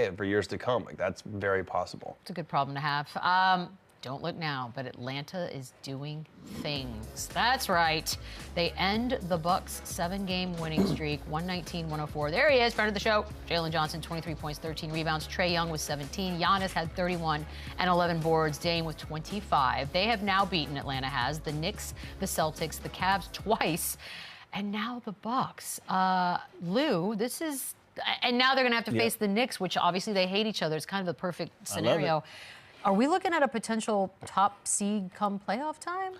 it for years to come. Like, that's very possible. It's a good problem to have. Don't look now, but Atlanta is doing things. That's right. They end the Bucks' 7-game winning streak, 119-104. There he is, friend of the show. Jalen Johnson, 23 points, 13 rebounds. Trae Young with 17. Giannis had 31 and 11 boards. Dame with 25. They have now beaten, Atlanta has, the Knicks, the Celtics, the Cavs twice, and now the Bucks. Lou, this is... And now they're going to have to face the Knicks, which obviously they hate each other. It's kind of the perfect scenario. Are we looking at a potential top seed come playoff time?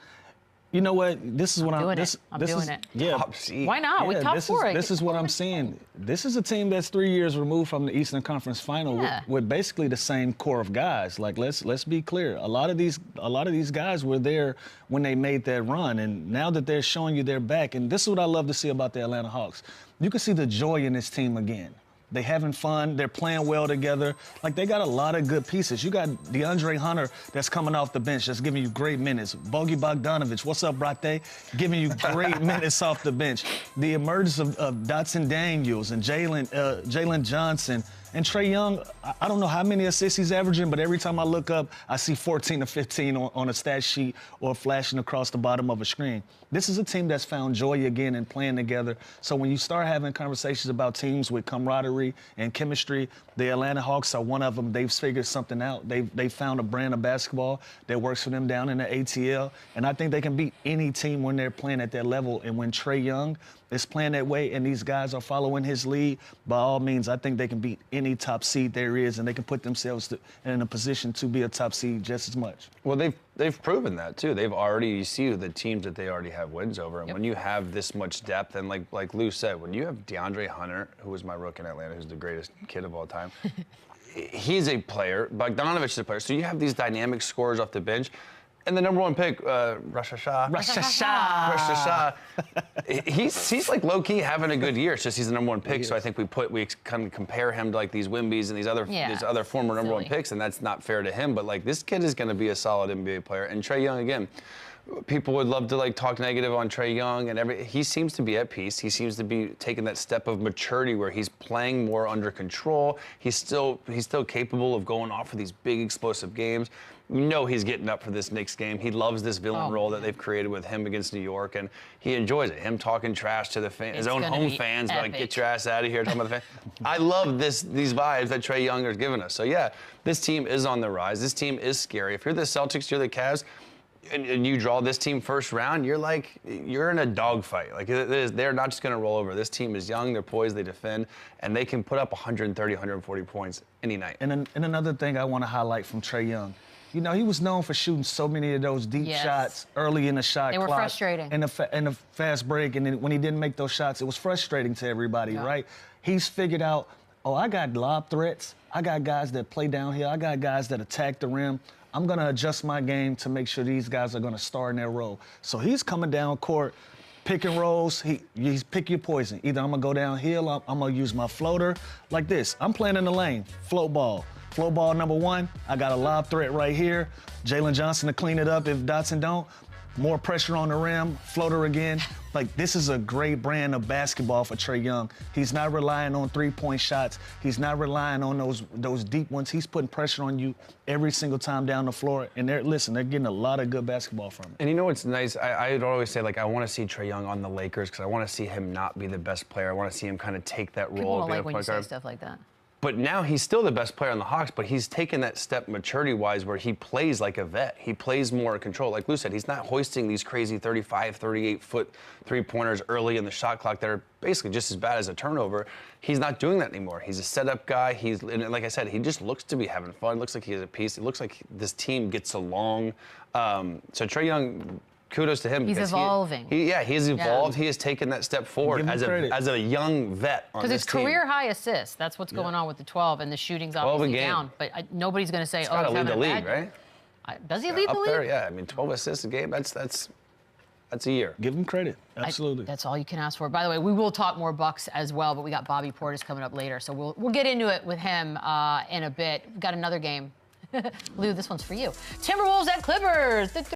You know what? This is what I'm doing. I'm doing it. Yeah. Top seed. Why not? We top four. This is what I'm seeing. This is a team that's 3 years removed from the Eastern Conference Final with basically the same core of guys. Like, let's be clear. A lot of these guys were there when they made that run, and now that they're showing you they're back. And this is what I love to see about the Atlanta Hawks. You can see the joy in this team again. They having fun. They're playing well together. Like, they got a lot of good pieces. You got DeAndre Hunter that's coming off the bench that's giving you great minutes. Bogey Bogdanovic, what's up, Brate? Giving you great minutes off the bench. The emergence of Dotson Daniels and Jalen Johnson. And Trae Young, I don't know how many assists he's averaging, but every time I look up, I see 14 to 15 on a stat sheet or flashing across the bottom of a screen. This is a team that's found joy again in playing together. So when you start having conversations about teams with camaraderie and chemistry, the Atlanta Hawks are one of them. They've figured something out. They've found a brand of basketball that works for them down in the ATL. And I think they can beat any team when they're playing at that level. And when Trae Young is playing that way and these guys are following his lead, by all means, I think they can beat any top seed there is, and they can put themselves in a position to be a top seed just as much. Well, they've proven that too. They've already, you see the teams that they already have wins over, and when you have this much depth, and like Lou said, when you have DeAndre Hunter, who was my rook in Atlanta, who's the greatest kid of all time, he's a player. Bogdanovic is a player. So you have these dynamic scorers off the bench. And the number 1 pick, Rashasha. He's like low-key having a good year. It's just he's the number 1 pick, so I think we kind of compare him to like these Wimbies and these other former number 1 picks, and that's not fair to him. But like, this kid is going to be a solid NBA player. And Trae Young, again, people would love to like talk negative on Trae Young, and he seems to be at peace. He seems to be taking that step of maturity where he's playing more under control. He's still capable of going off for these big explosive games. You know he's getting up for this Knicks game. He loves this villain role that they've created with him against New York, and he enjoys it. Him talking trash to his own home fans, like, get your ass out of here, talking about the fans. I love these vibes that Trae Young is giving us. So yeah, this team is on the rise. This team is scary. If you're the Celtics, you're the Cavs, and you draw this team first round, you're in a dogfight. Like, they're not just going to roll over. This team is young, they're poised, they defend, and they can put up 130, 140 points any night. And another thing I want to highlight from Trae Young, you know, he was known for shooting so many of those deep shots early in the shot clock. They were frustrating. In the fast break, and then when he didn't make those shots, it was frustrating to everybody, right? He's figured out, I got lob threats. I got guys that play downhill. I got guys that attack the rim. I'm going to adjust my game to make sure these guys are going to star in their role. So he's coming down court, pick and rolls. He's pick your poison. Either I'm going to go downhill, I'm going to use my floater like this. I'm playing in the lane, float ball. Float ball number 1, I got a lob threat right here. Jalen Johnson to clean it up if Dotson don't. More pressure on the rim, floater again. Like, this is a great brand of basketball for Trae Young. He's not relying on 3-point shots. He's not relying on those deep ones. He's putting pressure on you every single time down the floor. And they're getting a lot of good basketball from it. And you know what's nice? I'd always say, like, I want to see Trae Young on the Lakers because I want to see him not be the best player. I want to see him kind of take that role. People don't like when you say stuff like that. But now he's still the best player on the Hawks, but he's taken that step maturity-wise where he plays like a vet. He plays more in control. Like Lou said, he's not hoisting these crazy 35, 38-foot three-pointers early in the shot clock that are basically just as bad as a turnover. He's not doing that anymore. He's a setup guy. And like I said, he just looks to be having fun. Looks like he has a piece. It looks like this team gets along. So Trae Young, kudos to him. He's evolving. He's evolved. Yeah. He has taken that step forward as a young vet on this team. Because it's career-high assists. That's what's going on with the 12, and the shooting's obviously down. But nobody's going to say, he's got to lead the league, right? Does he lead the league? Up there, yeah. I mean, 12 assists a game, that's a year. Give him credit. Absolutely. That's all you can ask for. By the way, we will talk more Bucks as well, but we got Bobby Portis coming up later, so we'll get into it with him in a bit. We've got another game. Lou, this one's for you. Timberwolves at Clippers.